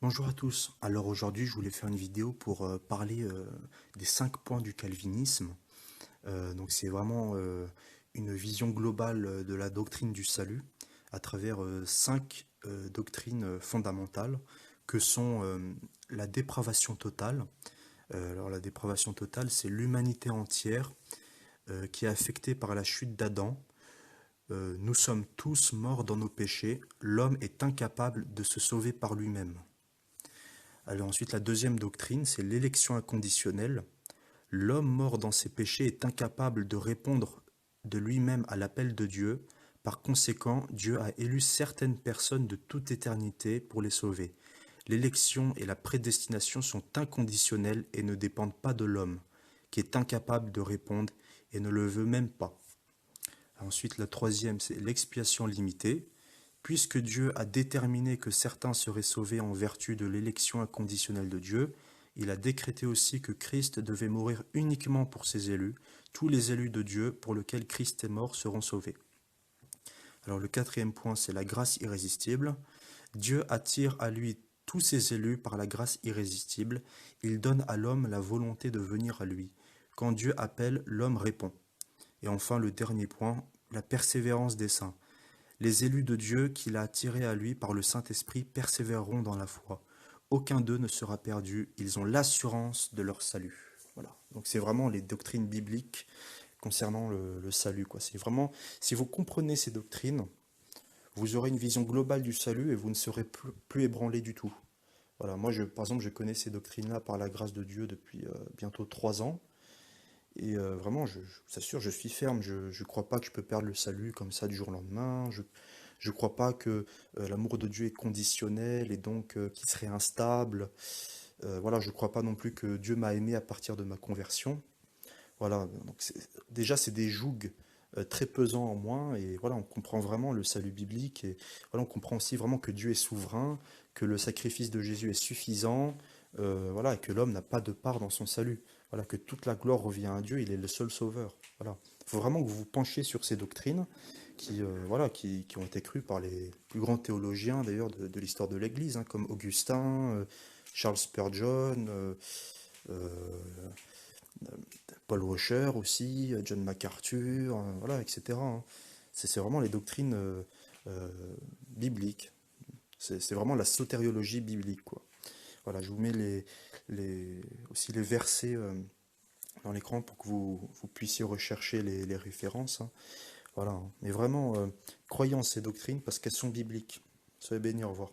Bonjour à tous. Alors aujourd'hui, je voulais faire une vidéo pour parler des 5 points du calvinisme. Donc c'est vraiment une vision globale de la doctrine du salut à travers 5 doctrines fondamentales que sont la dépravation totale. Alors la dépravation totale, c'est l'humanité entière qui est affectée par la chute d'Adam. Nous sommes tous morts dans nos péchés. L'homme est incapable de se sauver par lui-même. Alors ensuite, la deuxième doctrine, c'est l'élection inconditionnelle. L'homme mort dans ses péchés est incapable de répondre de lui-même à l'appel de Dieu. Par conséquent, Dieu a élu certaines personnes de toute éternité pour les sauver. L'élection et la prédestination sont inconditionnelles et ne dépendent pas de l'homme, qui est incapable de répondre et ne le veut même pas. Ensuite, la troisième, c'est l'expiation limitée. Puisque Dieu a déterminé que certains seraient sauvés en vertu de l'élection inconditionnelle de Dieu, il a décrété aussi que Christ devait mourir uniquement pour ses élus. Tous les élus de Dieu pour lesquels Christ est mort seront sauvés. Alors le quatrième point, c'est la grâce irrésistible. Dieu attire à lui tous ses élus par la grâce irrésistible. Il donne à l'homme la volonté de venir à lui. Quand Dieu appelle, l'homme répond. Et enfin, le dernier point, la persévérance des saints. Les élus de Dieu qu'il a attirés à lui par le Saint-Esprit persévéreront dans la foi. Aucun d'eux ne sera perdu, ils ont l'assurance de leur salut. Voilà. Donc c'est vraiment les doctrines bibliques concernant le salut, quoi. C'est vraiment, si vous comprenez ces doctrines, vous aurez une vision globale du salut et vous ne serez plus ébranlé du tout. Voilà, moi, par exemple, je connais ces doctrines-là par la grâce de Dieu depuis bientôt 3 ans. Et vraiment, je vous assure, je suis ferme. Je ne crois pas que je peux perdre le salut comme ça du jour au lendemain. Je ne crois pas que l'amour de Dieu est conditionnel et donc qu'il serait instable. Voilà, je ne crois pas non plus que Dieu m'a aimé à partir de ma conversion. Voilà, donc déjà, c'est des jougs très pesants en moi. Et voilà, on comprend vraiment le salut biblique. Et voilà, on comprend aussi vraiment que Dieu est souverain, que le sacrifice de Jésus est suffisant. Voilà, et que l'homme n'a pas de part dans son salut. Voilà, que toute la gloire revient à Dieu, il est le seul sauveur. Voilà. Il faut vraiment que vous vous penchiez sur ces doctrines voilà, qui ont été crues par les plus grands théologiens d'ailleurs de l'histoire de l'Église, hein, comme Augustin, Charles Spurgeon, euh, Paul Washer aussi, John MacArthur, voilà, etc., hein. C'est vraiment les doctrines euh, bibliques. C'est vraiment la sotériologie biblique, quoi. Voilà, je vous mets aussi les versets dans l'écran pour que vous puissiez rechercher les références, hein. Voilà, hein. Mais vraiment, croyez en ces doctrines parce qu'elles sont bibliques. Soyez bénis, au revoir.